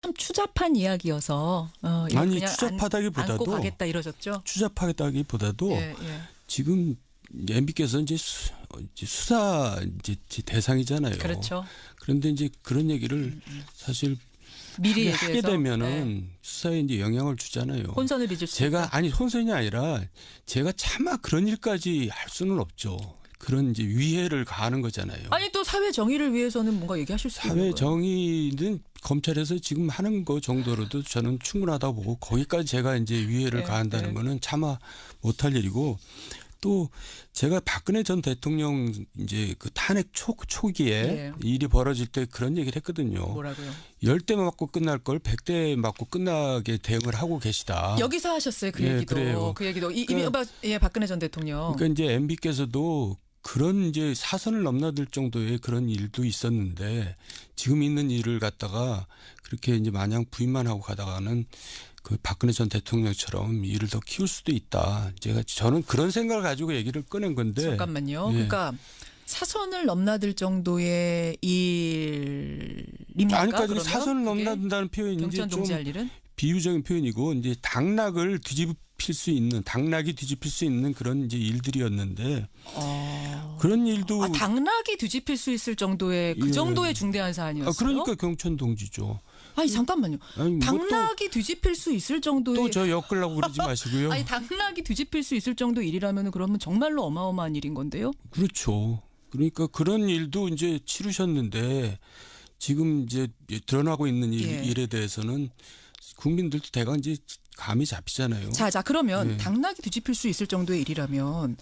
참 추잡한 이야기여서 이거 아니 그냥 추잡하다기보다도 안고 가겠다 이러셨죠? 추잡하다기보다도 예, 예. 지금 MB께서 이제 수사 이제 대상이잖아요. 그렇죠. 그런데 이제 그런 얘기를 사실 미리 하게 되면은 수사에 이제 영향을 주잖아요. 혼선을 빚을 수 제가 있다. 아니 혼선이 아니라 제가 차마 그런 일까지 할 수는 없죠. 그런 이제 위해를 가하는 거잖아요. 아니 또 사회 정의를 위해서는 뭔가 얘기하실 수 있는 사회 거예요. 정의는 검찰에서 지금 하는 거 정도로도 저는 충분하다고 보고 거기까지 제가 이제 위해를 네, 가한다는 네. 거는 차마 못할 일이고 또 제가 박근혜 전 대통령 이제 그 탄핵 초기에 예. 일이 벌어질 때 그런 얘기를 했거든요. 뭐라고요? 10대 맞고 끝날 걸 100대 맞고 끝나게 대응을 하고 계시다. 여기서 하셨어요 그 예, 얘기도. 그래요. 그 얘기도 그러니까 박근혜 전 대통령. 그러니까 이제 MB께서도 그런 이제 사선을 넘나들 정도의 그런 일도 있었는데 지금 있는 일을 갖다가 그렇게 이제 마냥 부인만 하고 가다가는 그 박근혜 전 대통령처럼 일을 더 키울 수도 있다. 저는 그런 생각을 가지고 얘기를 꺼낸 건데. 잠깐만요. 예. 그러니까 사선을 넘나들 정도의 일입니까? 아니까지 그러면 사선을 그게 넘나든다는 표현이 이제 경천 좀 동지할 일은? 비유적인 표현이고 이제 당락을 당락이 뒤집힐 수 있는 그런 이제 일들이었는데 그런 일도 당락이 뒤집힐 수 있을 정도의 그 예. 정도의 중대한 사안이었어요. 그러니까 경천 동지죠. 아니 잠깐만요. 아니, 뭐 당락이 뒤집힐 수 있을 정도의 또 저 엮으려고 그러지 마시고요. 아니 당락이 뒤집힐 수 있을 정도 일이라면 그러면 정말로 어마어마한 일인 건데요. 그렇죠. 그러니까 그런 일도 이제 치르셨는데 지금 이제 드러나고 있는 예. 일에 대해서는 국민들도 대강 이제 감이 잡히잖아요. 자 그러면 예. 당락이 뒤집힐 수 있을 정도의 일이라면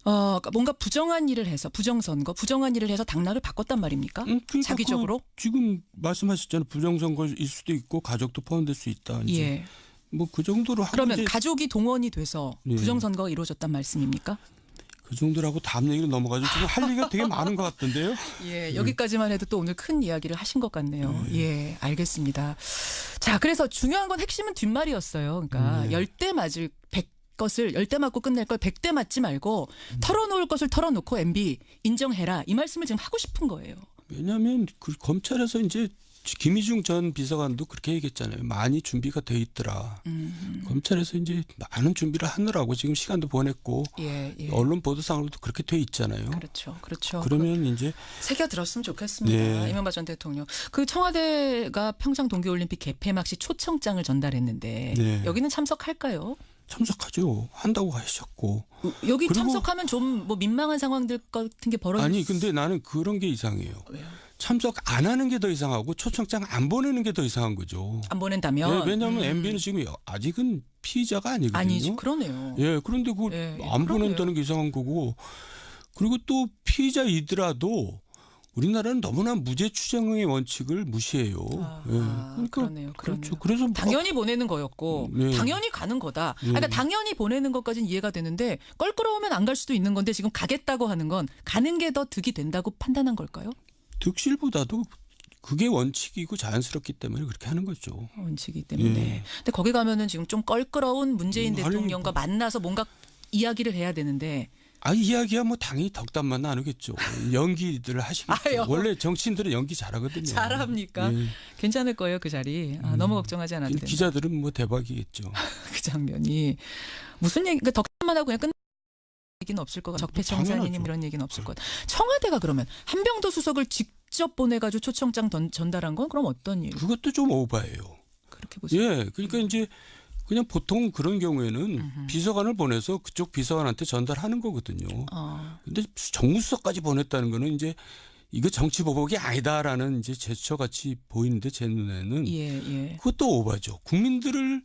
그러니까 뭔가 부정한 일을 해서 부정선거, 부정한 일을 해서 당락을 바꿨단 말입니까? 그러니까 자기적으로? 지금 말씀하셨잖아요. 부정선거일 수도 있고 가족도 포함될 수 있다. 이제 예. 뭐 그 정도로 하고 그러면 이제 가족이 동원이 돼서 예. 부정선거가 이루어졌단 말씀입니까? 그 정도라고 다음 얘기로 넘어가죠. 지금 할 얘기가 되게 많은 것 같던데요. 예, 여기까지만 해도 또 오늘 큰 이야기를 하신 것 같네요. 예, 알겠습니다. 자, 그래서 중요한 건 핵심은 뒷말이었어요. 그러니까 10대 맞을 10대 맞고 끝낼 걸 100대 맞지 말고 털어놓을 것을 털어놓고 MB 인정해라. 이 말씀을 지금 하고 싶은 거예요. 왜냐하면 그 검찰에서 이제 김희중 전 비서관도 그렇게 얘기했잖아요. 많이 준비가 돼 있더라. 검찰에서 이제 많은 준비를 하느라고 지금 시간도 보냈고 예, 예. 언론 보도상으로도 그렇게 돼 있잖아요. 그렇죠. 그렇죠. 그러면 이제 새겨 들었으면 좋겠습니다. 네. 이명박 전 대통령. 그 청와대가 평창 동계올림픽 개폐막 시 초청장을 전달했는데 네. 여기는 참석할까요? 참석하죠. 한다고 하셨고. 여기 그리고- 참석하면 좀 뭐 민망한 상황들 같은 게 벌어질 아니 근데 나는 그런 게 이상해요. 왜요? 참석 안 하는 게 더 이상하고 초청장 안 보내는 게 더 이상한 거죠. 안 보낸다면 예, 왜냐하면 MB는 지금 아직은 피의자가 아니거든요. 아니지 그러네요. 예, 그런데 그걸 예, 안 그러게요. 보낸다는 게 이상한 거고. 그리고 또 피의자이더라도 우리나라는 너무나 무죄 추정의 원칙을 무시해요. 그러네요. 그렇죠. 그래서 당연히 보내는 거였고 네. 당연히 가는 거다. 그러니까 당연히 보내는 것까지는 이해가 되는데 껄끄러우면 안 갈 수도 있는 건데 지금 가겠다고 하는 건 가는 게 더 득이 된다고 판단한 걸까요? 득실보다도 그게 원칙이고 자연스럽기 때문에 그렇게 하는 거죠. 원칙이기 때문에. 예. 근데 거기 가면은 지금 좀 껄끄러운 문재인 아니, 대통령과 만나서 뭔가 이야기를 해야 되는데 이야기야 뭐 당연히 덕담만 나누겠죠. 연기들을 하시겠죠. 아유. 원래 정치인들은 연기 잘하거든요. 잘합니까? 예. 괜찮을 거예요 그 자리. 너무 걱정하지 않아도 된다. 기자들은 뭐 대박이겠죠. 그 장면이 무슨 얘기? 그러니까 덕담만 하고 그냥 끝. 얘기는 없을 것 같아. 적폐청산이니 당연하죠. 이런 얘기는 없을 것 같아. 청와대가 그러면 한병도 수석을 직접 보내가지고 초청장 전달한 건 그럼 어떤 일? 그것도 좀 오바예요. 그렇게 보세요. 예, 그러니까 이제 그냥 보통 그런 경우에는 비서관을 보내서 그쪽 비서관한테 전달하는 거거든요. 근데 정무수석까지 보냈다는 거는 이제 이거 정치 보복이 아니다라는 이제 제스처 같이 보이는데 제 눈에는 예. 그것도 오바죠. 국민들을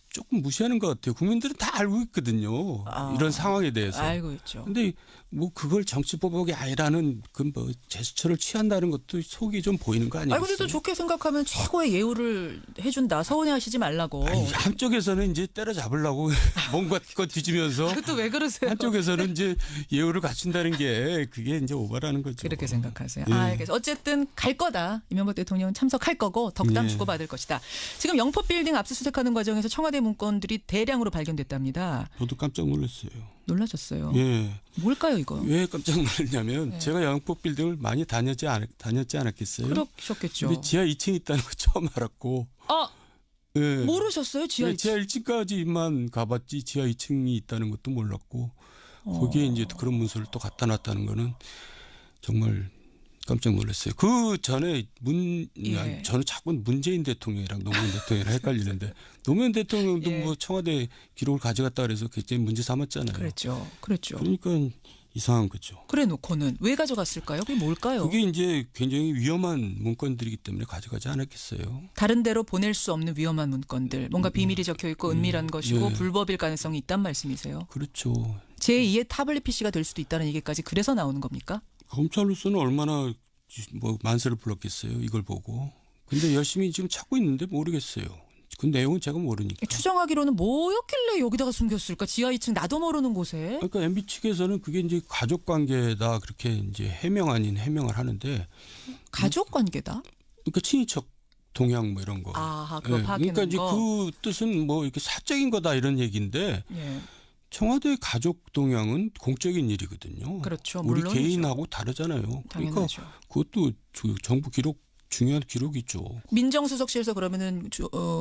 조금 무시하는 것 같아요. 국민들은 다 알고 있거든요. 이런 상황에 대해서. 알고 있죠. 근데 뭐 그걸 정치 보복이 아니라는 그 뭐 제스처를 취한다는 것도 속이 좀 보이는 거 아니겠어요? 근데 또 좋게 생각하면 최고의 예우를 해준다. 서운해하시지 말라고. 아니, 한쪽에서는 이제 때려잡으려고 뭔가 거 뒤지면서 또 왜 그러세요? 한쪽에서는 이제 예우를 갖춘다는 게 그게 이제 오바라는 거죠. 그렇게 생각하세요. 예. 알겠어. 어쨌든 갈 거다. 이명박 대통령은 참석할 거고 덕담 예. 주고받을 것이다. 지금 영포 빌딩 압수수색하는 과정에서 청와대 문건들이 대량으로 발견됐답니다. 저도 깜짝 놀랐어요. 놀라셨어요. 예. 뭘까요 이거? 왜 깜짝 놀랐냐면 네. 제가 영등포 빌딩을 많이 다녔지 않았겠어요? 그러셨겠죠. 근데 지하 2층 있다는 거 처음 알았고. 아 네. 모르셨어요? 지하 네, 지하 1층까지만 가봤지 지하 2층이 있다는 것도 몰랐고 거기에 이제 그런 문서를 또 갖다 놨다는 거는 정말 깜짝 놀랐어요. 그 전에 예. 저는 자꾸 문재인 대통령이랑 노무현 대통령이랑 헷갈리는데 노무현 대통령도 예. 뭐 청와대 기록을 가져갔다 그래서 굉장히 문제 삼았잖아요. 그랬죠. 그러니까 이상한 거죠. 그래 놓고는 왜 가져갔을까요? 그게 뭘까요? 그게 이제 굉장히 위험한 문건들이기 때문에 가져가지 않았겠어요. 다른 데로 보낼 수 없는 위험한 문건들, 뭔가 비밀이 적혀 있고 은밀한 것이고 네. 불법일 가능성이 있단 말씀이세요. 그렇죠. 제2의 타블릿 PC가 될 수도 있다는 얘기까지 그래서 나오는 겁니까? 검찰로서는 얼마나 뭐 만세를 불렀겠어요. 이걸 보고. 근데 열심히 지금 찾고 있는데 모르겠어요. 그 내용은 제가 모르니까. 추정하기로는 뭐였길래 여기다가 숨겼을까? 지하 2층 나도 모르는 곳에. 그러니까 MB 측에서는 그게 이제 가족 관계다 그렇게 이제 해명 아닌 해명을 하는데. 가족 관계다? 그러니까 친인척 동양 뭐 이런 거. 아하, 그거 예, 파악해놓은 그러니까 이제 거. 그 뜻은 뭐 이렇게 사적인 거다 이런 얘기인데 예. 청와대 가족 동향은 공적인 일이거든요. 그렇죠. 우리 물론이죠. 개인하고 다르잖아요. 그러니까 당연하죠. 그것도 정부 기록 중요한 기록이죠. 민정수석실에서 그러면은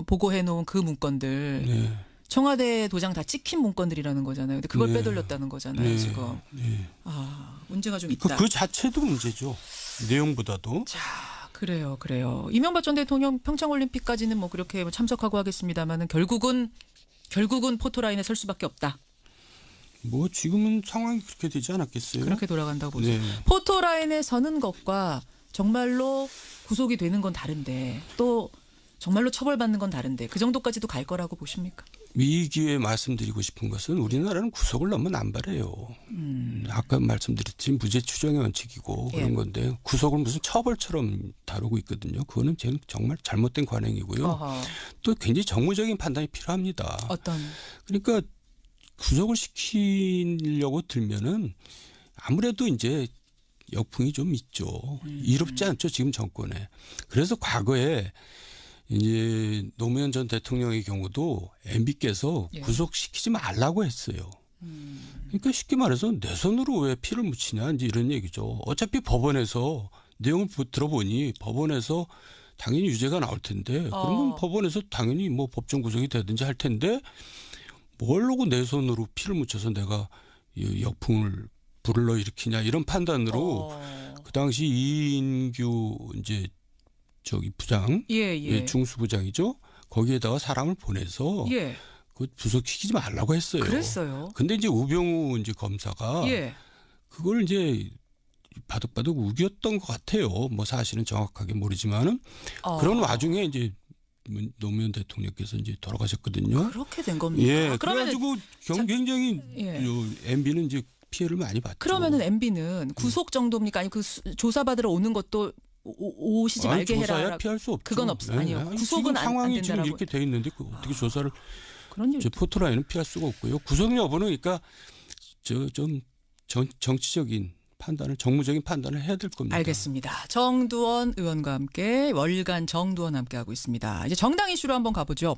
보고해 놓은 그 문건들 네. 청와대 도장 다 찍힌 문건들이라는 거잖아요. 근데 그걸 네. 빼돌렸다는 거잖아요, 네. 지금. 네. 아, 문제가 좀 있다. 그 자체도 문제죠. 내용보다도. 자, 그래요. 이명박 전 대통령 평창올림픽까지는 뭐 그렇게 참석하고 하겠습니다만은 결국은 포토라인에 설 수밖에 없다. 뭐 지금은 상황이 그렇게 되지 않았겠어요? 그렇게 돌아간다고 보세요. 네. 포토라인에 서는 것과 정말로 구속이 되는 건 다른데 또 정말로 처벌받는 건 다른데 그 정도까지도 갈 거라고 보십니까? 이 기회에 말씀드리고 싶은 것은 우리나라는 구속을 너무 남발해요. 아까 말씀드렸지만 무죄 추정의 원칙이고 예. 그런 건데 구속을 무슨 처벌처럼 다루고 있거든요. 그거는 정말 잘못된 관행이고요. 어허. 또 굉장히 정무적인 판단이 필요합니다. 어떤 그러니까 구속을 시키려고 들면은 아무래도 이제 역풍이 좀 있죠. 이롭지 않죠 지금 정권에. 그래서 과거에 이제 노무현 전 대통령의 경우도 MB께서 예. 구속시키지 말라고 했어요. 그러니까 쉽게 말해서 내 손으로 왜 피를 묻히냐 이제 이런 얘기죠. 어차피 법원에서 내용을 들어보니 법원에서 당연히 유죄가 나올 텐데 그러면 법원에서 당연히 뭐 법정 구속이 되든지 할 텐데 뭘로고 내 손으로 피를 묻혀서 내가 이 역풍을 불러 일으키냐 이런 판단으로 그 당시 이인규 이제 저기 부장, 예. 중수부장이죠. 거기에다가 사람을 보내서 예. 그 구속시키지 말라고 했어요. 그랬어요. 근데 이제 우병우 이제 검사가 예. 그걸 이제 바득바득 우겼던 것 같아요. 뭐 사실은 정확하게 모르지만은 그런 와중에 이제 노무현 대통령께서 이제 돌아가셨거든요. 그렇게 된 겁니까? 예. 그러면은 그래가지고 굉장히 예. MB는 이제 피해를 많이 봤죠. 그러면은 MB는 구속 정도입니까? 아니 그 조사받으러 오는 것도 오시지 말게 조사야 해라. 피할 수 없죠. 그건 아니요. 아니, 구속은 지금 안 상황이 된다라고. 지금 이렇게 돼 있는데 어떻게 조사를 그런 일. 포토라인은 피할 수가 없고요. 구속 여부는 그러니까 좀 정치적인 판단을 정무적인 판단을 해야 될 겁니다. 알겠습니다. 정두원 의원과 함께 월간 정두원 함께 하고 있습니다. 이제 정당 이슈로 한번 가보죠.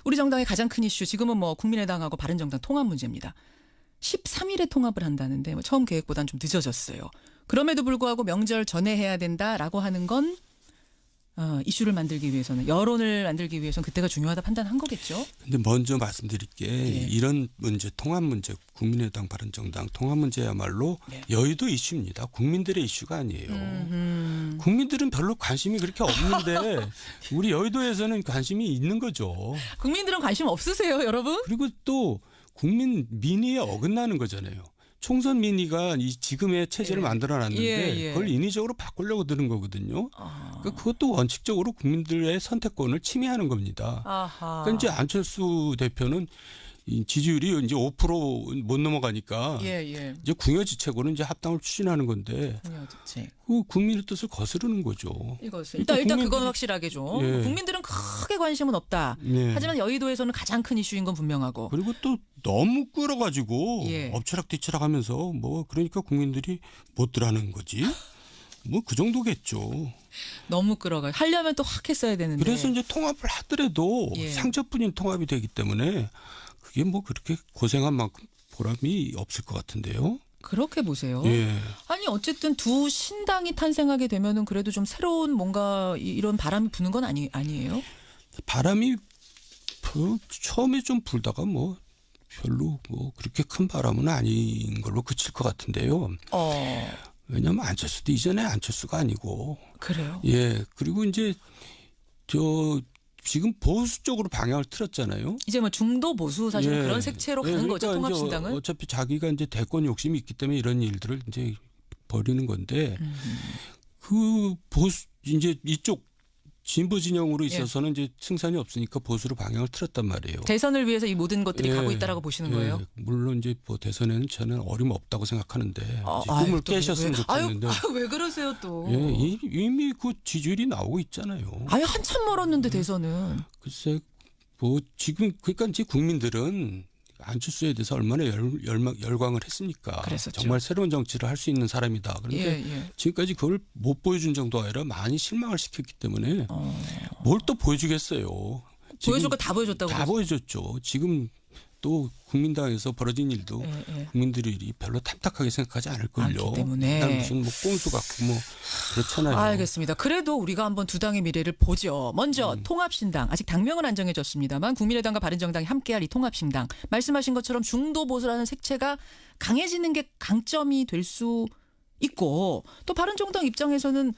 우리 정당의 가장 큰 이슈 지금은 뭐 국민의당하고 바른정당 통합 문제입니다. 13일에 통합을 한다는데 뭐 처음 계획보다는 좀 늦어졌어요. 그럼에도 불구하고 명절 전에 해야 된다라고 하는 건 이슈를 만들기 위해서는 여론을 만들기 위해서는 그때가 중요하다 판단한 거겠죠. 근데 먼저 말씀드릴 게 이런 문제 통합 문제 국민의당 바른정당 통합 문제야말로 여의도 이슈입니다. 국민들의 이슈가 아니에요. 국민들은 별로 관심이 그렇게 없는데 우리 여의도에서는 관심이 있는 거죠. 국민들은 관심 없으세요, 여러분? 그리고 또 국민 민의에 어긋나는 거잖아요. 총선 민의가 이 지금의 체제를 만들어놨는데 그걸 인위적으로 바꾸려고 드는 거거든요. 그러니까 그것도 원칙적으로 국민들의 선택권을 침해하는 겁니다. 그러니까 이제 안철수 대표는 이 지지율이 이제 5% 못 넘어가니까 이제 궁여지책으로 이제 합당을 추진하는 건데 그 국민의 뜻을 거스르는 거죠. 이것을 일단 그건 확실하게 좀 국민들은 크게 관심은 없다. 하지만 여의도에서는 가장 큰 이슈인 건 분명하고. 그리고 또 너무 끌어가지고 엎치락뒤치락하면서 뭐 그러니까 국민들이 못 들어하는 거지. 뭐 그 정도겠죠. 너무 끌어가. 하려면 또 확 했어야 되는데. 그래서 이제 통합을 하더라도 상처뿐인 통합이 되기 때문에 그게 뭐 그렇게 고생한 만큼 보람이 없을 것 같은데요. 그렇게 보세요. 예. 아니 어쨌든 두 신당이 탄생하게 되면은 그래도 좀 새로운 뭔가 이런 바람이 부는 건 아니에요? 바람이 처음에 좀 불다가 뭐 별로 뭐 그렇게 큰 바람은 아닌 걸로 그칠 것 같은데요. 왜냐하면 안철수도 이전에 안철수가 아니고. 그래요? 예. 그리고 이제 지금 보수 쪽으로 방향을 틀었잖아요. 이제 뭐 중도 보수 사실은 예. 그런 색채로 가는 그러니까 거죠. 통합신당은. 이제 어차피 자기가 이제 대권 욕심이 있기 때문에 이런 일들을 이제 벌이는 건데 그 보수 이제 이쪽 진보 진영으로 있어서는 이제 승산이 없으니까 보수로 방향을 틀었단 말이에요. 대선을 위해서 이 모든 것들이 가고 있다라고 보시는 거예요? 물론 이제 뭐 대선에는 저는 어림없다고 생각하는데 이제 아유, 꿈을 또 깨셨으면 좋겠는데. 왜 그러세요 또? 예, 이미 그 지지율이 나오고 있잖아요. 아유 한참 멀었는데 대선은. 글쎄 뭐 지금 그러니까 이제 국민들은 안철수에 대해서 얼마나 열광을 했습니까? 그랬었죠. 정말 새로운 정치를 할 수 있는 사람이다. 그런데 지금까지 그걸 못 보여준 정도가 아니라 많이 실망을 시켰기 때문에 뭘 또 보여주겠어요. 보여줄 거 다 보여줬다고. 다 보여줬죠. 지금 또 국민당에서 벌어진 일도 국민들이 별로 탐탁하게 생각하지 않을걸요. 않기 때문에. 그냥 무슨 뭐 꼼수 같고 뭐 그렇잖아요. 알겠습니다. 그래도 우리가 한번 두 당의 미래를 보죠. 먼저 통합신당. 아직 당명은 안 정해졌습니다만 국민의당과 바른정당이 함께할 이 통합신당. 말씀하신 것처럼 중도 보수라는 색채가 강해지는 게 강점이 될 수 있고 또 바른정당 입장에서는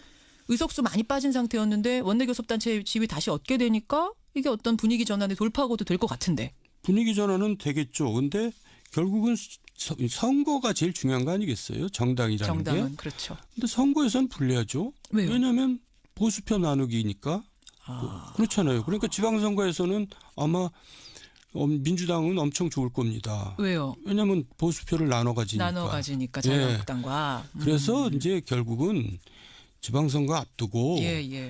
의석수 많이 빠진 상태였는데 원내교섭단체 지위 다시 얻게 되니까 이게 어떤 분위기 전환의 돌파구도 될 것 같은데. 분위기 전환은 되겠죠. 근데 결국은 선거가 제일 중요한 거 아니겠어요? 정당이라는 정당은 게. 그렇죠. 근데 선거에서는 불리하죠. 왜요? 왜냐하면 보수표 나누기니까. 그렇잖아요. 그러니까 지방선거에서는 아마 민주당은 엄청 좋을 겁니다. 왜요? 왜냐하면 보수표를 나눠 가지니까. 자유한국당과. 그래서 이제 결국은 지방선거 앞두고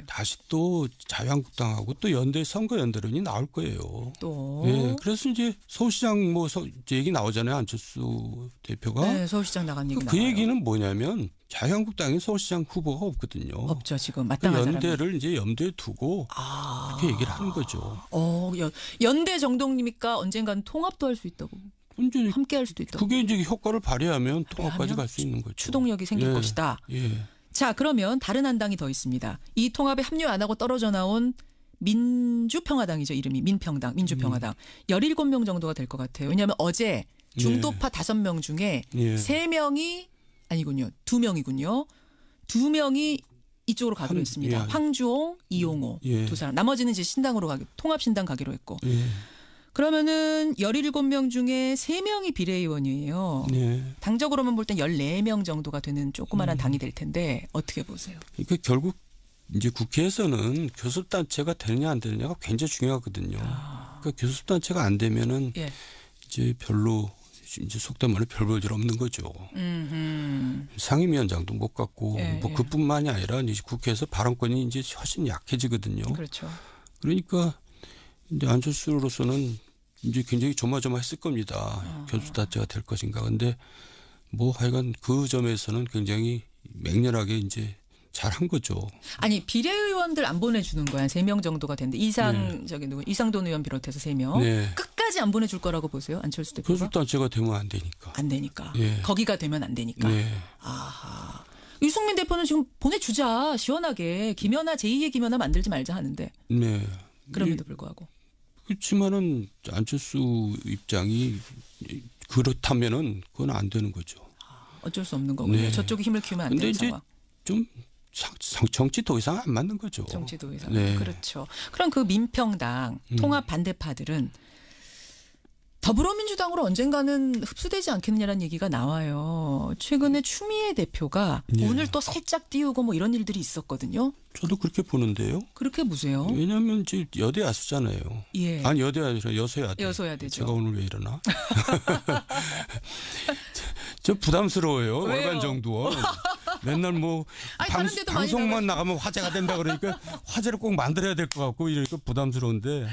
다시 또 자유한국당하고 또 선거 연대론이 나올 거예요. 또. 예, 그래서 이제 서울시장 이제 얘기 나오잖아요. 안철수 대표가. 네, 서울시장 나간 얘기 그 나와요. 얘기는 뭐냐면 자유한국당에 서울시장 후보가 없거든요. 없죠. 지금 그 마땅한 사람이. 연대를 이제 염두에 두고 그렇게 얘기를 하는 거죠. 연대 정도입니까? 언젠가는 통합도 할 수 있다고. 이제 함께 할 수도 있다고. 그게 이제 효과를 발휘하면 통합까지 갈 수 있는 거죠. 추동력이 생길 것이다. 예. 자, 그러면 다른 한 당이 더 있습니다. 이 통합에 합류 안 하고 떨어져 나온 민주평화당이죠. 이름이 민평당, 민주평화당. 17명 정도가 될 것 같아요. 왜냐하면 어제 중도파 5명 중에 3명이 아니군요. 2명이군요. 2명이 이쪽으로 가기로 했습니다. 황주홍, 이용호 두 사람. 나머지는 이제 신당으로 통합신당 가기로 했고. 그러면은 17명 중에 3명이 비례의원이에요. 당적으로만 볼 땐 14명 정도가 되는 조그마한 당이 될 텐데 어떻게 보세요? 그러니까 결국 이제 국회에서는 교섭단체가 되느냐 안 되느냐가 굉장히 중요하거든요. 그러니까 교섭단체가 안 되면은 이제 별로 이제 속된 말로 별 볼 일 없는 거죠. 상임위원장도 못 갖고 뭐 그뿐만이 아니라 이제 국회에서 발언권이 이제 훨씬 약해지거든요. 그렇죠. 그러니까 이제 안철수로서는 이제 굉장히 조마조마했을 겁니다. 교섭단체가 될 것인가. 근데 뭐 하여간 그 점에서는 굉장히 맹렬하게 이제 잘한 거죠. 아니 비례의원들 안 보내주는 거야. 3명 정도가 되는데 이상돈 의원 비롯해서 3명. 끝까지 안 보내줄 거라고 보세요. 안철수 대표가. 교섭단체가 되면 안 되니까. 안 되니까. 거기가 되면 안 되니까. 아하. 유승민 대표는 지금 보내주자. 시원하게. 김연아 제2의 김연아 만들지 말자 하는데. 그럼에도 불구하고. 그렇지만은 안철수 입장이 그렇다면은 그건 안 되는 거죠. 어쩔 수 없는 거군요. 저쪽이 힘을 키우면 안 되는 상황. 좀 정치 더 이상 안 맞는 거죠. 정치 더 이상. 그렇죠. 그럼 그 민평당 통합 반대파들은 더불어민주당으로 언젠가는 흡수되지 않겠느냐라는 얘기가 나와요. 최근에 추미애 대표가 오늘 또 살짝 띄우고 뭐 이런 일들이 있었거든요. 저도 그렇게 보는데요. 그렇게 보세요. 왜냐하면 이제 여대 야수잖아요. 아니 여대 아니라 여소야대. 여소야대죠. 제가 오늘 왜 이러나? 저 부담스러워요. 왜요? 월간 정도. 맨날 뭐 방송만 나가면 화제가 된다 그러니까 화제를 꼭 만들어야 될 것 같고 이러니까 부담스러운데.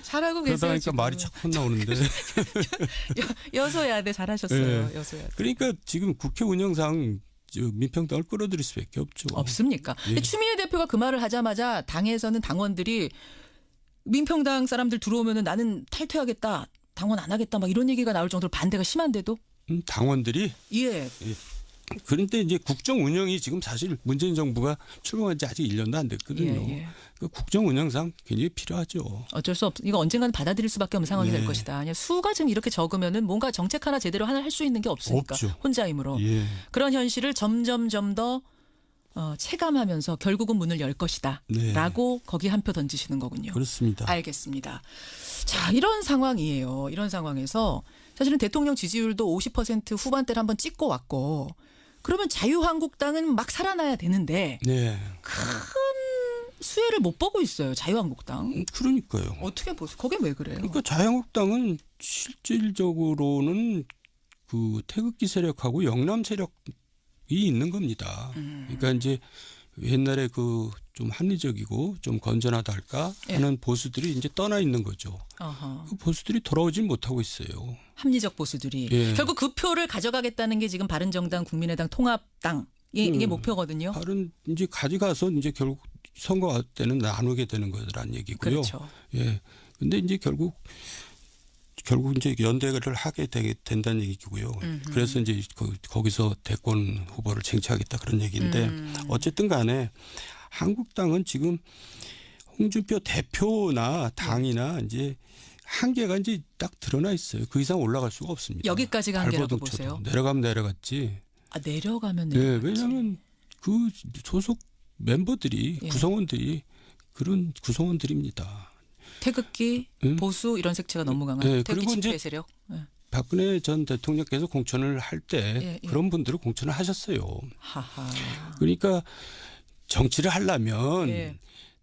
잘하고 계세요. 그러다 보니까 지금. 말이 자꾸 나오는데. 여소야대 잘하셨어요. 여소야대. 그러니까 지금 국회 운영상 민평당을 끌어들일 수밖에 없죠. 없습니까? 추미애 대표가 그 말을 하자마자 당에서는 당원들이 민평당 사람들 들어오면은 나는 탈퇴하겠다. 당원 안 하겠다. 막 이런 얘기가 나올 정도로 반대가 심한데도 당원들이 예. 그런데 이제 국정 운영이 지금 사실 문재인 정부가 출범한 지 아직 1년도 안 됐거든요. 예. 그 국정 운영상 굉장히 필요하죠. 어쩔 수 없. 이거 언젠가는 받아들일 수밖에 없는 상황이 예. 될 것이다. 그냥 수가 지금 이렇게 적으면은 뭔가 정책 하나 제대로 하나 할 수 있는 게 없으니까 없죠. 혼자 힘으로 예. 그런 현실을 점점 더 체감하면서 결국은 문을 열 것이다. 네. 라고 거기 한 표 던지시는 거군요. 그렇습니다. 알겠습니다. 자, 이런 상황이에요. 이런 상황에서 사실은 대통령 지지율도 50% 후반대를 한번 찍고 왔고 그러면 자유한국당은 막 살아나야 되는데 네. 큰 수혜를 못 보고 있어요. 자유한국당. 그러니까요. 어떻게 보세요? 거긴 왜 그래요? 그러니까 자유한국당은 실질적으로는 그 태극기 세력하고 영남 세력이 있는 겁니다. 그러니까 이제 옛날에 그 좀 합리적이고 좀 건전하다 할까 하는 보수들이 이제 떠나 있는 거죠. 어허. 그 보수들이 돌아오질 못하고 있어요. 합리적 보수들이 예. 결국 그 표를 가져가겠다는 게 지금 바른정당, 국민의당, 통합당 이게 목표거든요. 다른 이제 가져가서 이제 결국 선거 때는 나누게 되는 거라는 얘기고요. 그렇죠. 예. 근데 이제 결국 이제 연대를 하게 된다는 얘기고요. 그래서 이제 거기서 대권 후보를 쟁취하겠다 그런 얘기인데 어쨌든 간에 한국당은 지금 홍준표 대표나 당이나 이제 한계가 이제 딱 드러나 있어요. 그 이상 올라갈 수가 없습니다. 여기까지가 한계라고 발버둥 쳐도. 보세요. 내려가면 내려갔지. 아, 내려가면 네, 내려가지. 왜냐하면 그 소속 멤버들이 예. 구성원들이 그런 구성원들입니다. 태극기, 보수 이런 색채가 너무 강한 네, 태극기 그리고 집회 이제 세력. 네. 박근혜 전 대통령께서 공천을 할 때 예. 그런 분들을 공천을 하셨어요. 하하. 그러니까 정치를 하려면 예.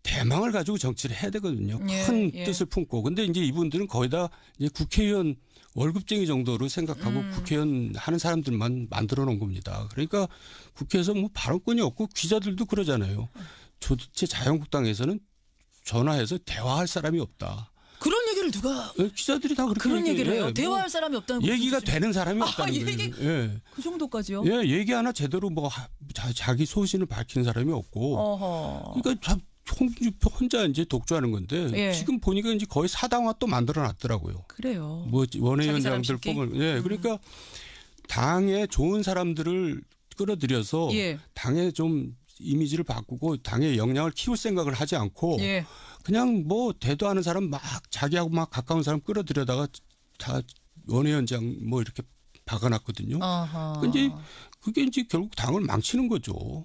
대망을 가지고 정치를 해야 되거든요. 예, 큰 예. 뜻을 품고. 근데 이제 이분들은 거의 다 이제 국회의원 월급쟁이 정도로 생각하고 국회의원 하는 사람들만 만들어 놓은 겁니다. 그러니까 국회에서 뭐 발언권이 없고 기자들도 그러잖아요. 도대체 자유한국당에서는 전화해서 대화할 사람이 없다. 그런 얘기를 누가 기자들이 다 그렇게 그런 얘기를 해요? 뭐 대화할 사람이 없다는 거 얘기가 무슨 되는 사람이 없다는 거예요. 얘기- 예. 그 정도까지요? 예, 얘기 하나 제대로 뭐 자기 소신을 밝히는 사람이 없고. 어허. 그러니까 참 홍준표 혼자 이제 독주하는 건데 예. 지금 보니까 이제 거의 사당화 또 만들어 놨더라고요. 그래요. 뭐 자기 원외위원장들 사람 심기? 뽑을. 예, 그러니까 당에 좋은 사람들을 끌어들여서 예. 당에 좀 이미지를 바꾸고 당의 역량을 키울 생각을 하지 않고 예. 그냥 뭐 대도하는 사람 막 자기하고 막 가까운 사람 끌어들여다가 다 원외위원장 뭐 이렇게 박아놨거든요. 어허. 근데 그게 이제 결국 당을 망치는 거죠.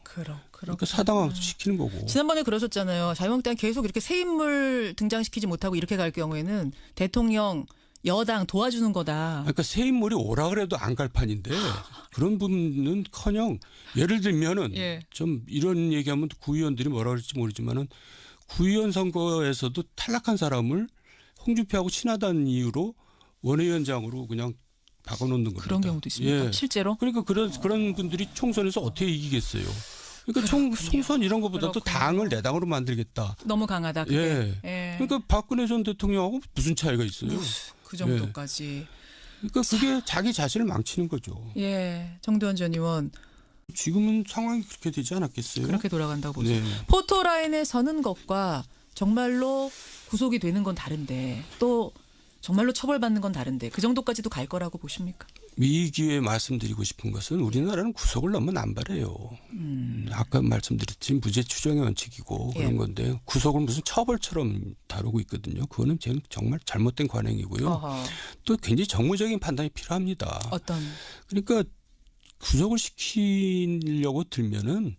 그러니까 사당화 시키는 거고. 지난번에 그러셨잖아요. 자유한국당 계속 이렇게 새 인물 등장시키지 못하고 이렇게 갈 경우에는 대통령 여당 도와주는 거다. 그러니까 새 인물이 오라 그래도 안 갈 판인데 그런 분은커녕 예를 들면은 예. 좀 이런 얘기하면 구의원들이 뭐라 그럴지 모르지만은 구의원 선거에서도 탈락한 사람을 홍준표하고 친하다는 이유로 원외위원장으로 그냥 박아놓는 겁니다. 그런 경우도 있습니까? 예. 실제로? 그러니까 그런 분들이 총선에서 어떻게 이기겠어요? 그러니까 총선 이런 것보다도 그렇군요. 당을 내 당으로 만들겠다. 너무 강하다. 그게. 예. 예. 그러니까 박근혜 전 대통령하고 무슨 차이가 있어요? 그 정도까지. 그러니까 그게 자기 자신을 망치는 거죠. 예. 정두환 전 의원 지금은 상황이 그렇게 되지 않았겠어요? 그렇게 돌아간다고 보세요. 네. 포토라인에 서는 것과 정말로 구속이 되는 건 다른데 또 정말로 처벌받는 건 다른데 그 정도까지도 갈 거라고 보십니까? 이 기회에 말씀드리고 싶은 것은 우리나라는 구속을 너무 남발해요. 아까 말씀드렸지 무죄 추정의 원칙이고 그런 예. 건데 구속을 무슨 처벌처럼 다루고 있거든요. 그거는 저는 정말 잘못된 관행이고요. 어허. 또 굉장히 정무적인 판단이 필요합니다. 어떤? 그러니까 구속을 시키려고 들면은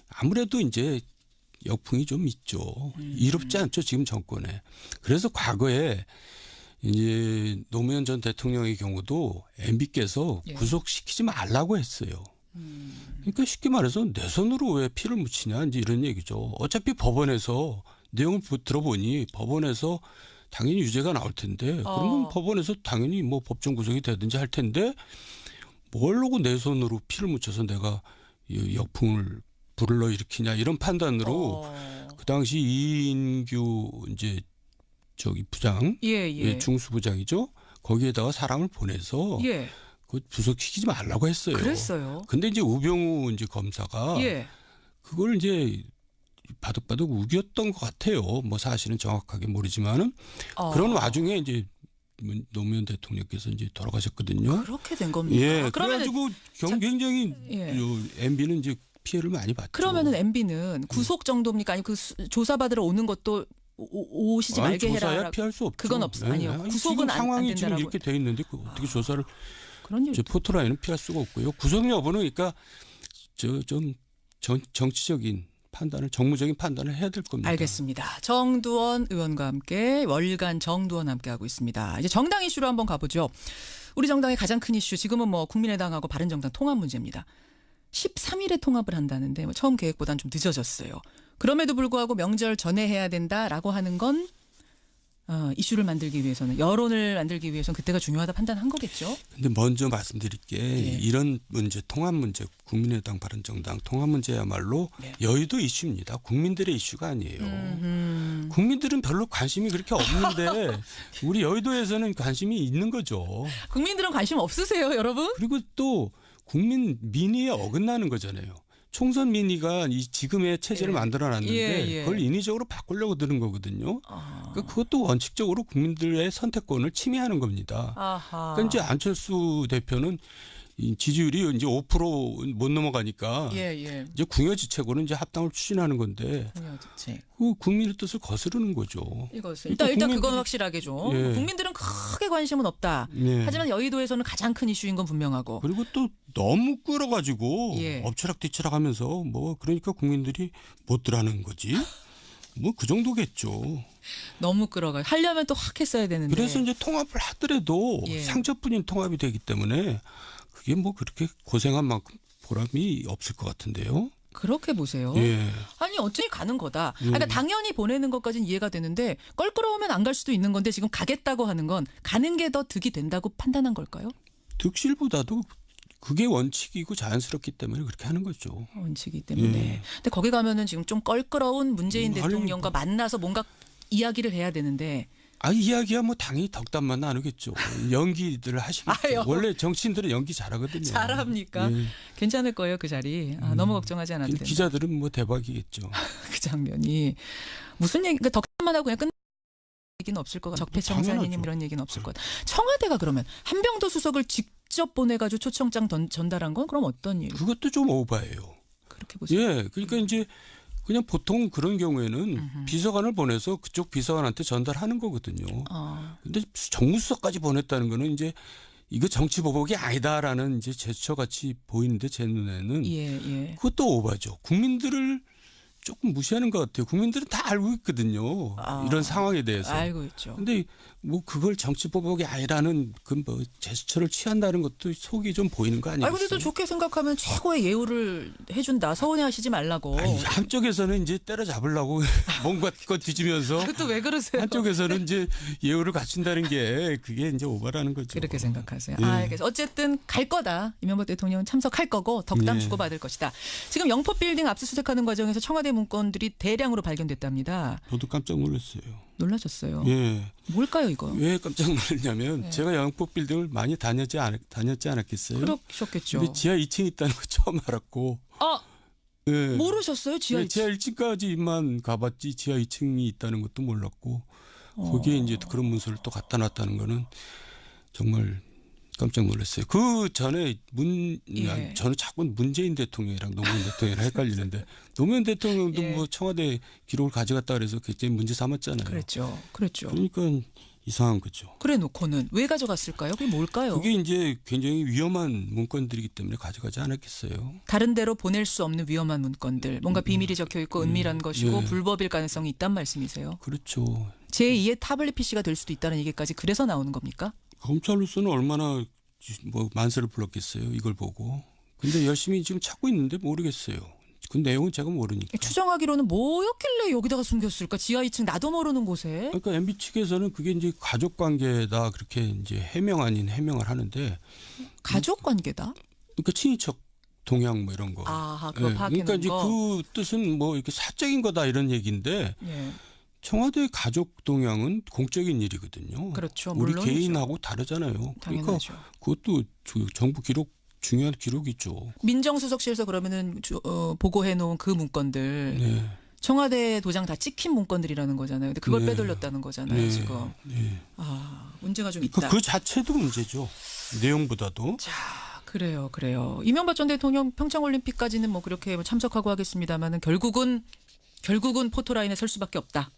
아무래도 이제 역풍이 좀 있죠. 이롭지 않죠 지금 정권에. 그래서 과거에 이제 노무현 전 대통령의 경우도 MB께서 예. 구속시키지 말라고 했어요. 그러니까 쉽게 말해서 내 손으로 왜 피를 묻히냐 이제 이런 얘기죠. 어차피 법원에서 내용을 들어보니 법원에서 당연히 유죄가 나올 텐데 그러면 법원에서 당연히 뭐 법정 구속이 되든지 할 텐데 뭘로고 내 손으로 피를 묻혀서 내가 이 역풍을 불러일으키냐 이런 판단으로 그 당시 이인규 이제 저기 부장, 예. 중수부장이죠. 거기에다가 사람을 보내서 예. 그 구속시키지 말라고 했어요. 그랬어요. 근데 이제 우병우 이제 검사가 예. 그걸 이제 바득바득 우겼던 것 같아요. 뭐 사실은 정확하게 모르지만은 그런 와중에 이제 노무현 대통령께서 이제 돌아가셨거든요. 그렇게 된 겁니다. 예, 그러면은 그래가지고 굉장히 예. MB는 이제 피해를 많이 봤죠. 그러면은 MB는 구속 정도입니까? 아니 그 조사받으러 오는 것도 오시지 말게 조사야 해라. 피할 수 없죠. 그건 없어. 아니요. 아니, 구속은 지금 안 상황이 지금 된다라고. 이렇게 돼 있는데 어떻게 조사를 그런 일. 포토라인은 피할 수가 없고요. 구속 여부는 그러니까 좀 정치적인 판단을 정무적인 판단을 해야 될 겁니다. 알겠습니다. 정두원 의원과 함께 월간 정두원 함께 하고 있습니다. 이제 정당 이슈로 한번 가보죠. 우리 정당의 가장 큰 이슈 지금은 뭐 국민의당하고 바른정당 통합 문제입니다. 13일에 통합을 한다는데 처음 계획보다는 좀 늦어졌어요. 그럼에도 불구하고 명절 전에 해야 된다라고 하는 건 이슈를 만들기 위해서는 여론을 만들기 위해서는 그때가 중요하다 판단한 거겠죠. 근데 먼저 말씀드릴 게 예. 이런 문제 통합 문제 국민의당 바른정당 통합 문제야말로 네. 여의도 이슈입니다. 국민들의 이슈가 아니에요. 국민들은 별로 관심이 그렇게 없는데 우리 여의도에서는 관심이 있는 거죠. 국민들은 관심 없으세요, 여러분? 그리고 또 국민 민의에 어긋나는 거잖아요. 총선 민의가 이 지금의 체제를 예. 만들어놨는데 예. 그걸 인위적으로 바꾸려고 드는 거거든요. 아. 그러니까 그것도 원칙적으로 국민들의 선택권을 침해하는 겁니다. 아하. 그러니까 이제 안철수 대표는 이 지지율이 이제 5%못 넘어가니까 예. 이제 궁여지책으로 이제 합당을 추진하는 건데 공여지책. 그 국민의 뜻을 거스르는 거죠. 이것을 그러니까 일단 그건 국민들이- 확실하게 좀 예. 국민들은 크게 관심은 없다. 네. 하지만 여의도에서는 가장 큰 이슈인 건 분명하고. 그리고 또 너무 끌어가지고 예. 엎치락뒤치락 하면서 뭐 그러니까 국민들이 못 들어하는 거지. 뭐 그 정도겠죠. 너무 끌어가. 하려면 또 확 했어야 되는데. 그래서 이제 통합을 하더라도 예. 상처뿐인 통합이 되기 때문에 그게 뭐 그렇게 고생한 만큼 보람이 없을 것 같은데요. 그렇게 보세요. 예. 아니 어차피 가는 거다. 그러니까 당연히 보내는 것까지는 이해가 되는데 껄끄러우면 안 갈 수도 있는 건데 지금 가겠다고 하는 건 가는 게 더 득이 된다고 판단한 걸까요? 득실보다도 그게 원칙이고 자연스럽기 때문에 그렇게 하는 거죠. 원칙이기 때문에. 예. 근데 거기 가면은 지금 좀 껄끄러운 문재인 아니, 대통령과 만나서 뭔가 이야기를 해야 되는데. 이야기야 뭐 당연히 덕담만 나누겠죠. 연기들 하시겠죠. 아유. 원래 정치인들은 연기 잘하거든요. 잘합니까? 예. 괜찮을 거예요 그 자리. 너무 걱정하지 않아도 된다. 기자들은 뭐 대박이겠죠. 그 장면이 무슨 얘기? 그러니까 덕담만 하고 그냥 끝. 얘기는 없을 것 같아요. 적폐청산이님 당연하죠. 이런 얘기는 없을 것 같아요. 청와대가 그러면 한병도 수석을 직접 보내가지고 초청장 전달한 건 그럼 어떤 일? 그것도 좀 오바예요. 그렇게 보세요. 예, 그러니까 이제 그냥 보통 그런 경우에는 비서관을 보내서 그쪽 비서관한테 전달하는 거거든요. 근데 정무수석까지 보냈다는 거는 이제 이거 정치 보복이 아니다라는 이제 제스처 같이 보이는데 제 눈에는 예. 그것도 오바죠. 국민들을 조금 무시하는 것 같아요. 국민들은 다 알고 있거든요. 이런 상황에 대해서. 알고 있죠. 근데 뭐 그걸 정치 보복이 아니라는 그 뭐 제스처를 취한다는 것도 속이 좀 보이는 거 아니겠어요? 근데 또 좋게 생각하면 최고의 예우를 해준다. 서운해하시지 말라고. 아니, 한쪽에서는 이제 때려잡으려고 뭔가 거 뒤지면서 그것도 왜 그러세요? 한쪽에서는 이제 예우를 갖춘다는 게 그게 이제 오바라는 거죠. 그렇게 생각하세요. 예. 알겠어요. 어쨌든 갈 거다. 이명박 대통령은 참석할 거고 덕담 예. 주고받을 것이다. 지금 영포 빌딩 압수수색하는 과정에서 청와대 문건들이 대량으로 발견됐답니다. 저도 깜짝 놀랐어요. 놀라셨어요. 예. 뭘까요 이거? 왜 깜짝 놀랐냐면 네. 제가 영포 빌딩을 많이 다녔지 않았겠어요? 그러셨겠죠. 근데 지하 2층 있다는 거 처음 알았고. 예. 모르셨어요? 지하 네, 2층. 지하 1층까지만 가봤지 지하 2층이 있다는 것도 몰랐고 거기에 이제 그런 문서를 또 갖다 놨다는 거는 정말 깜짝 놀랐어요. 그 전에 예. 저는 자꾸 문재인 대통령이랑 노무현 대통령이랑 헷갈리는데 노무현 대통령도 예. 뭐 청와대 기록을 가져갔다 그래서 굉장히 문제 삼았잖아요. 그랬죠. 그러니까 이상한 거죠. 그래 놓고는 왜 가져갔을까요? 그게 뭘까요? 그게 이제 굉장히 위험한 문건들이기 때문에 가져가지 않았겠어요. 다른 데로 보낼 수 없는 위험한 문건들. 뭔가 비밀이 적혀 있고 은밀한 것이고 예. 불법일 가능성이 있단 말씀이세요. 그렇죠. 제2의 타블릿 PC가 될 수도 있다는 얘기까지 그래서 나오는 겁니까? 검찰로서는 얼마나 뭐 만세를 불렀겠어요. 이걸 보고. 근데 열심히 지금 찾고 있는데 모르겠어요. 그 내용은 제가 모르니까. 추정하기로는 뭐였길래 여기다가 숨겼을까? 지하 2층 나도 모르는 곳에. 그러니까 MB 측에서는 그게 이제 가족 관계다 그렇게 이제 해명 아닌 해명을 하는데. 가족 관계다? 그러니까 친인척 동양 뭐 이런 거. 아하, 그거 예, 파악해놓은 그러니까 이제 거. 그 뜻은 뭐 이렇게 사적인 거다 이런 얘기인데 예. 청와대 가족 동향은 공적인 일이거든요. 그렇죠. 우리 물론이죠. 개인하고 다르잖아요. 그러니까 당연하죠. 그것도 정부 기록 중요한 기록이죠. 민정수석실에서 그러면은 보고해 놓은 그 문건들 네. 청와대 도장 다 찍힌 문건들이라는 거잖아요. 근데 그걸 네. 빼돌렸다는 거잖아요. 네. 지금. 네. 문제가 좀 있다. 그 자체도 문제죠. 내용보다도. 자, 그래요. 이명박 전 대통령 평창올림픽까지는 뭐 그렇게 참석하고 하겠습니다만은 결국은 포토라인에 설 수밖에 없다.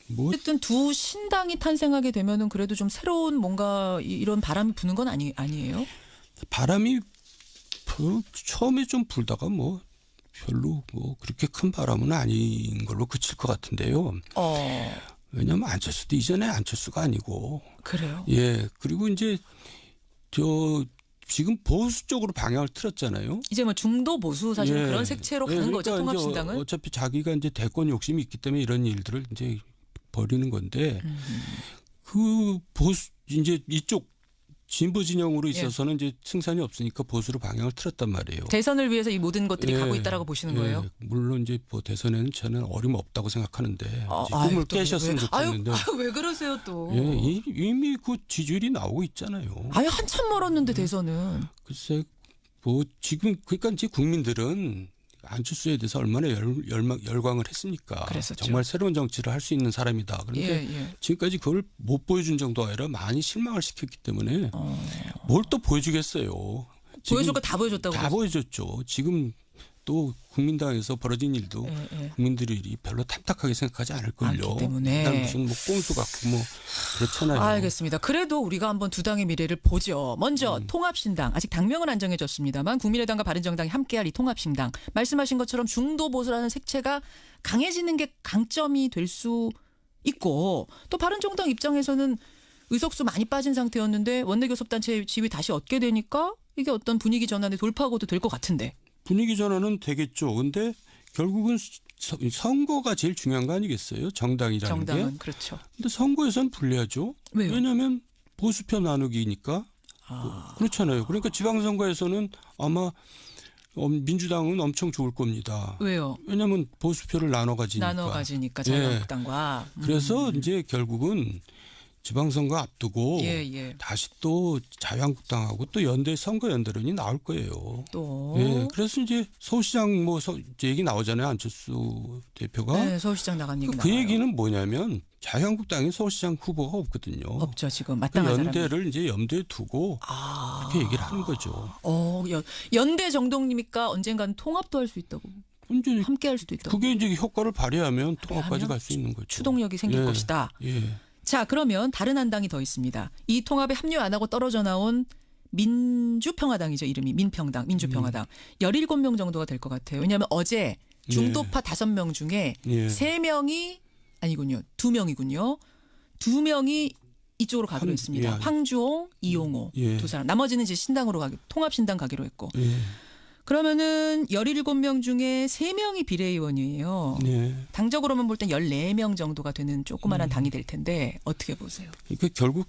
뭐 어쨌든 두 신당이 탄생하게 되면은 그래도 좀 새로운 뭔가 이런 바람이 부는 건 아니에요? 바람이 처음에 좀 불다가 뭐 별로 뭐 그렇게 큰 바람은 아닌 걸로 그칠 것 같은데요. 왜냐하면 안철수도 이전에 안철수가 아니고. 그래요. 예. 그리고 이제 지금 보수 쪽으로 방향을 틀었잖아요. 이제 뭐 중도 보수 사실 예. 그런 색채로 가는 그러니까 거죠. 통합신당은. 어차피 자기가 이제 대권 욕심이 있기 때문에 이런 일들을 이제 벌이는 건데 그 보수 이제 이쪽 진보 진영으로 있어서는 이제 승산이 없으니까 보수로 방향을 틀었단 말이에요. 대선을 위해서 이 모든 것들이 예. 가고 있다라고 보시는 거예요? 물론 이제 뭐 대선에는 저는 어림없다고 생각하는데 아유, 꿈을 또 깨셨으면 왜, 좋겠는데 왜 그러세요 또? 예, 이미 그 지지율이 나오고 있잖아요. 아유 한참 멀었는데 대선은. 글쎄 뭐 지금 그러니까 이제 국민들은 안철수에 대해서 얼마나 열광을 했습니까? 그랬었죠. 정말 새로운 정치를 할 수 있는 사람이다. 그런데 지금까지 그걸 못 보여준 정도가 아니라 많이 실망을 시켰기 때문에 뭘 또 보여주겠어요. 보여줄 거 다 보여줬다고. 다 보여줬죠. 지금 또 국민당에서 벌어진 일도 국민들이 별로 탐탁하게 생각하지 않을걸요. 않기 때문에. 난 무슨 뭐 꼼수 같고 뭐 그렇잖아요. 알겠습니다. 그래도 우리가 한번 두 당의 미래를 보죠. 먼저 통합신당. 아직 당명은 안 정해졌습니다만 국민의당과 바른정당이 함께할 이 통합신당. 말씀하신 것처럼 중도 보수라는 색채가 강해지는 게 강점이 될 수 있고 또 바른정당 입장에서는 의석수 많이 빠진 상태였는데 원내교섭단체 지위 다시 얻게 되니까 이게 어떤 분위기 전환의 돌파구도 될 것 같은데. 분위기 전환은 되겠죠. 근데 결국은 선거가 제일 중요한 거 아니겠어요? 정당이라는 게. 정당은 그렇죠. 근데 선거에서는 불리하죠. 왜요? 왜냐하면 보수표 나누기니까. 그렇잖아요. 그러니까 지방선거에서는 아마 민주당은 엄청 좋을 겁니다. 왜요? 왜냐하면 보수표를 나눠 가지니까. 자유한국당과. 그래서 이제 결국은 지방선거 앞두고 다시 또 자유한국당하고 또 선거 연대론이 나올 거예요. 또. 예, 그래서 이제 서울시장 이제 얘기 나오잖아요. 안철수 대표가. 네, 서울시장 나간 얘기 그 나와요. 얘기는 뭐냐면 자유한국당에 서울시장 후보가 없거든요. 없죠. 지금 그 마땅한 사람이. 연대를 이제 염두에 두고 그렇게 얘기를 하는 거죠. 연대 정도입니까? 언젠가는 통합도 할 수 있다고. 이제 함께 할 수도 있다고. 그게 이제 효과를 발휘하면 통합까지 갈 수 있는 거죠. 추동력이 생길 것이다. 예. 자, 그러면 다른 한 당이 더 있습니다. 이 통합에 합류 안 하고 떨어져 나온 민주평화당이죠. 이름이 민평당, 민주평화당. 17명 정도가 될 것 같아요. 왜냐하면 어제 중도파 5명 중에 3명이 아니군요. 2명이군요. 2명이 이쪽으로 가기로 했습니다. 황주홍, 이용호 두 사람. 나머지는 이제 신당으로 통합신당 가기로 했고. 그러면은 17명 중에 3명이 비례의원이에요. 당적으로만 볼 땐 14명 정도가 되는 조그마한 당이 될 텐데 어떻게 보세요? 그러니까 결국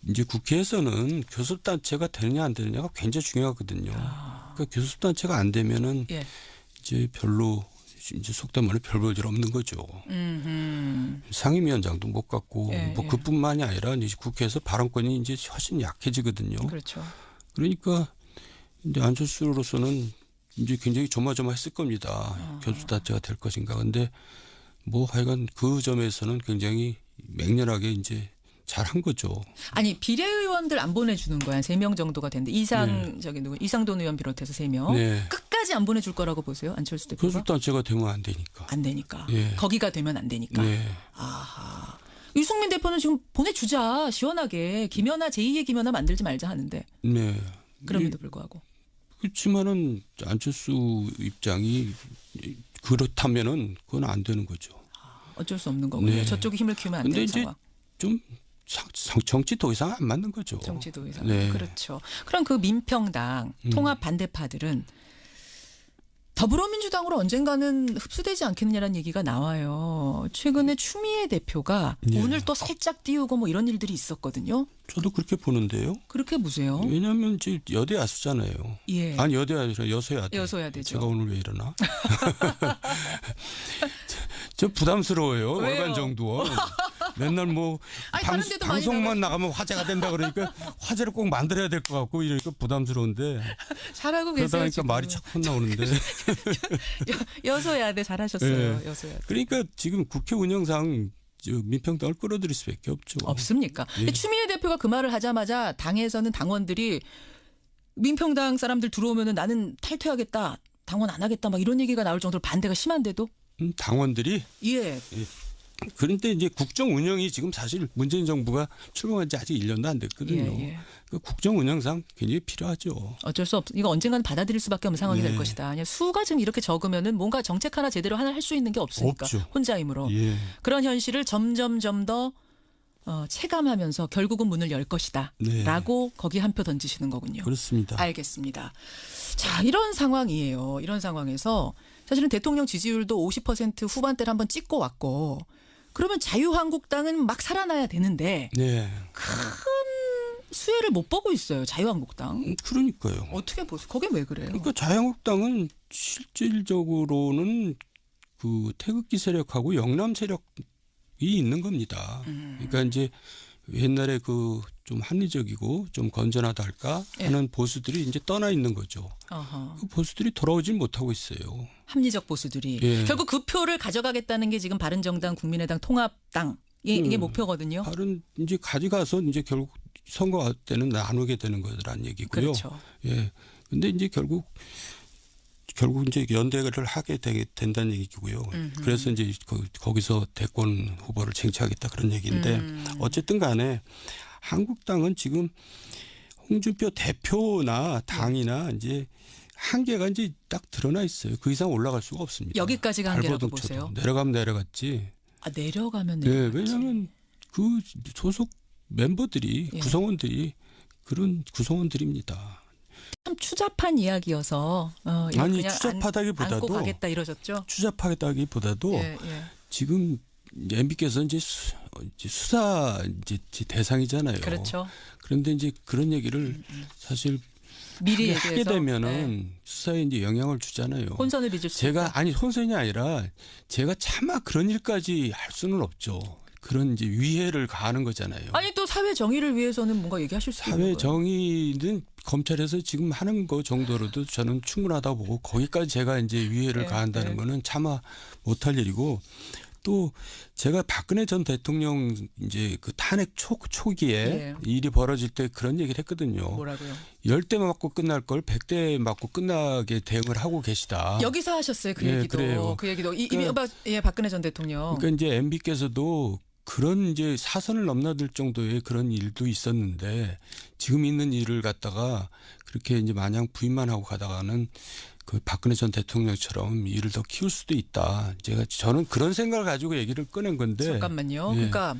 이제 국회에서는 교섭단체가 되느냐 안 되느냐가 굉장히 중요하거든요. 그러니까 교섭단체가 안 되면은 이제 별로 이제 속된 말로 별 볼 일 없는 거죠. 상임위원장도 못 갖고 뭐 그뿐만이 아니라 이제 국회에서 발언권이 이제 훨씬 약해지거든요. 그렇죠. 그러니까 이제 안철수로서는 이제 굉장히 조마조마했을 겁니다. 교섭단체가 될 것인가. 근데 뭐 하여간 그 점에서는 굉장히 맹렬하게 이제 잘한 거죠. 아니 비례의원들 안 보내주는 거야. 3명 정도가 되는데 이상돈 의원 비롯해서 3명. 끝까지 안 보내줄 거라고 보세요. 안철수 대표가. 교섭단체가 되면 안 되니까. 안 되니까. 거기가 되면 안 되니까. 아하. 유승민 대표는 지금 보내주자. 시원하게. 김연아 제2의 김연아 만들지 말자 하는데. 그럼에도 불구하고. 그렇지만은 안철수 입장이 그렇다면은 그건 안 되는 거죠. 어쩔 수 없는 거군요. 저쪽이 힘을 키우면 안 되는 상황. 좀 정치 더 이상 안 맞는 거죠. 정치 더 이상. 그렇죠. 그럼 그 민평당 통합 반대파들은 더불어민주당으로 언젠가는 흡수되지 않겠느냐라는 얘기가 나와요. 최근에 추미애 대표가 오늘 또 살짝 띄우고 뭐 이런 일들이 있었거든요. 저도 그렇게 보는데요. 그렇게 보세요. 왜냐하면 이제 여대 야수잖아요. 아니 여대 아니라 여소야대. 여소야대죠. 제가 오늘 왜 이러나? 저 부담스러워요. 왜요? 월간 정도원. 맨날 뭐 아니, 다른 데도 많이 방송만 나가면 화제가 된다 그러니까 화제를 꼭 만들어야 될 것 같고 이러니까 부담스러운데 잘하고 계세요. 그러다 보니까 지금. 말이 자꾸 나오는데 여소야 돼 잘하셨어요. 네. 여소야 돼. 그러니까 지금 국회 운영상 민평당을 끌어들일 수밖에 없죠. 없습니까? 예. 추미애 대표가 그 말을 하자마자 당에서는 당원들이 민평당 사람들 들어오면은 나는 탈퇴하겠다, 당원 안 하겠다, 막 이런 얘기가 나올 정도로 반대가 심한데도 당원들이 예. 그런데 이제 국정 운영이 지금 사실 문재인 정부가 출범한 지 아직 1년도 안 됐거든요. 예. 그 국정 운영상 굉장히 필요하죠. 어쩔 수 없. 이거 언젠가는 받아들일 수밖에 없는 상황이 네. 될 것이다. 그냥 수가 지금 이렇게 적으면은 뭔가 정책 하나 제대로 하나 할 수 있는 게 없으니까 없죠. 혼자 힘으로 예. 그런 현실을 점점 더 체감하면서 결국은 문을 열 것이다라고 거기 한 표 던지시는 거군요. 그렇습니다. 알겠습니다. 자, 이런 상황이에요. 이런 상황에서 사실은 대통령 지지율도 50% 후반대를 한번 찍고 왔고 그러면 자유한국당은 막 살아나야 되는데 네. 큰 수혜를 못 보고 있어요. 자유한국당. 그러니까요. 어떻게 보세요? 거긴 왜 그래요? 그러니까 자유한국당은 실질적으로는 그 태극기 세력하고 영남 세력이 있는 겁니다. 그러니까 이제 옛날에 그 좀 합리적이고 좀 건전하다 할까 하는 보수들이 이제 떠나 있는 거죠. 어허. 그 보수들이 돌아오질 못하고 있어요. 합리적 보수들이 예. 결국 그 표를 가져가겠다는 게 지금 바른정당, 국민의당, 통합당 이게 목표거든요. 다른 이제 가져가서 이제 결국 선거 때는 나누게 되는 거라는 얘기고요. 그렇죠. 예. 근데 이제 결국 이제 연대를 하게 된다는 얘기고요. 그래서 이제 거기서 대권 후보를 쟁취하겠다 그런 얘기인데 어쨌든 간에 한국당은 지금 홍준표 대표나 당이나 이제 한계가 이제 딱 드러나 있어요. 그 이상 올라갈 수가 없습니다. 여기까지가 한계라고 발버둥 쳐도. 보세요. 내려가면 내려갔지. 아, 내려가면 네, 내려갔지. 왜냐하면 그 소속 멤버들이 예. 구성원들이 그런 구성원들입니다. 참 추잡한 이야기여서 이거 아니 그냥 추잡하다기보다도 안고 가겠다 이러셨죠? 추잡하다기보다도 예, 예. 지금 MB께서 이제 수사 이제 대상이잖아요. 그렇죠. 그런데 이제 그런 얘기를 사실 미리 하게 얘기해서 되면은 수사에 이제 영향을 주잖아요. 혼선을 빚을 수 제가 있다. 아니 혼선이 아니라 제가 차마 그런 일까지 할 수는 없죠. 그런 이제 위해를 가하는 거잖아요. 아니 또 사회 정의를 위해서는 뭔가 얘기하실 수 있는 사회 거예요. 정의는 검찰에서 지금 하는 거 정도로도 저는 충분하다고 보고 거기까지 제가 이제 위해를 네, 가한다는 네. 거는 차마 못할 일이고 또 제가 박근혜 전 대통령 이제 그 탄핵 초기에 예. 일이 벌어질 때 그런 얘기를 했거든요. 뭐라고요? 10대 맞고 끝날 걸 100대 맞고 끝나게 대응을 하고 계시다. 여기서 하셨어요 그 예, 얘기도. 그래요. 그 얘기도 그러니까- 예 박근혜 전 대통령. 그러니까 이제 MB께서도 그런 이제 사선을 넘나들 정도의 그런 일도 있었는데 지금 있는 일을 갖다가 그렇게 이제 마냥 부인만 하고 가다가는 그 박근혜 전 대통령처럼 일을 더 키울 수도 있다. 저는 그런 생각을 가지고 얘기를 꺼낸 건데. 잠깐만요. 예. 그러니까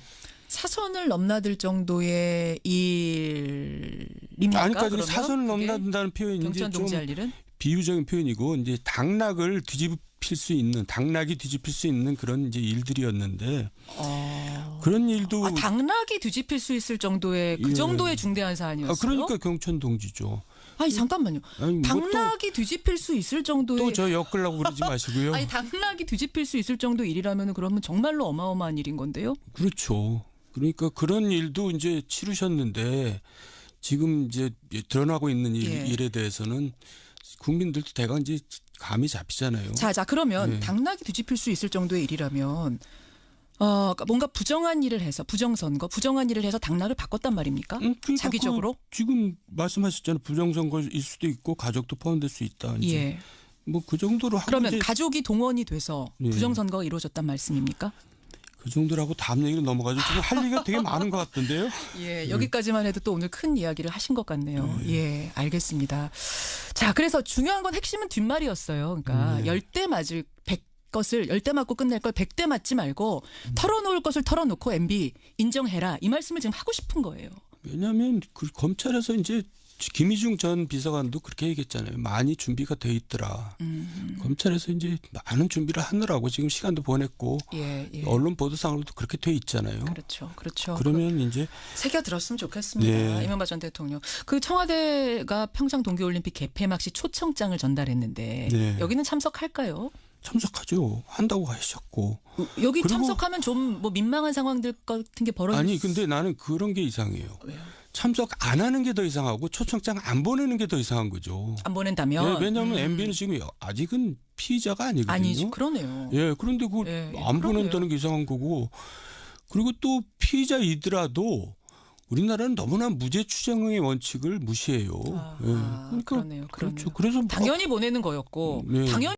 사선을 넘나들 정도의 일입니까? 아니, 그러니까 그러면 사선을 그게 넘나든다는 표현이 이제 경천 좀 동지할 일은 비유적인 표현이고 이제 당락이 뒤집힐 수 있는 그런 이제 일들이었는데 그런 일도 당락이 뒤집힐 수 있을 정도의 그 예. 정도의 중대한 사안이었어요. 그러니까 경천 동지죠. 아니 잠깐만요. 아니, 당락이 뒤집힐 수 있을 정도의 또 저 엮으려고 그러지 마시고요. 아니 당락이 뒤집힐 수 있을 정도 일이라면 그러면 정말로 어마어마한 일인 건데요. 그렇죠. 그러니까 그런 일도 이제 치르셨는데 지금 이제 드러나고 있는 예. 일에 대해서는 국민들도 대강 이제 감이 잡히잖아요. 자 그러면 네. 당락이 뒤집힐 수 있을 정도의 일이라면 뭔가 부정한 일을 해서 부정한 일을 해서 당락을 바꿨단 말입니까? 그러니까 자기적으로? 지금 말씀하셨잖아요. 부정선거일 수도 있고 가족도 포함될 수 있다. 이제 예. 뭐 그 정도로 하고 그러면 이제 가족이 동원이 돼서 예. 부정선거가 이루어졌단 말씀입니까? 그 정도라고 다음 얘기로 넘어가죠. 지금 할 얘기가 되게 많은 것 같던데요. 예, 여기까지만 해도 또 오늘 큰 이야기를 하신 것 같네요. 예, 알겠습니다. 자, 그래서 중요한 건 핵심은 뒷말이었어요. 그러니까 10대 맞을 100것을 10대 맞고 끝낼 걸 100대 맞지 말고 털어놓을 것을 털어놓고 MB 인정해라. 이 말씀을 지금 하고 싶은 거예요. 왜냐하면 그 검찰에서 이제 김희중 전 비서관도 그렇게 얘기했잖아요. 많이 준비가 돼 있더라. 검찰에서 이제 많은 준비를 하느라고 지금 시간도 보냈고 예. 언론 보도상으로도 그렇게 돼 있잖아요. 그렇죠. 그러면 이제 새겨 들었으면 좋겠습니다. 네. 이명박 전 대통령. 그 청와대가 평창 동계올림픽 개폐막 시 초청장을 전달했는데 네. 여기는 참석할까요? 참석하죠. 한다고 하셨고. 여기 그리고- 참석하면 좀 뭐 민망한 상황들 같은 게 벌어질 아니 근데 나는 그런 게 이상해요. 왜요? 참석 안 하는 게 더 이상하고 초청장 안 보내는 게 더 이상한 거죠. 안 보낸다면 예, 왜냐하면 MB는 지금 아직은 피의자가 아니거든요. 아니죠. 그러네요. 예, 그런데 그걸 예, 안 그러네요. 보낸다는 게 이상한 거고. 그리고 또 피의자이더라도 우리나라는 너무나 무죄 추정의 원칙을 무시해요. 아, 예, 그러니까 그러네요. 그렇죠. 그러네요. 그래서 뭐 당연히 보내는 거였고 네. 당연히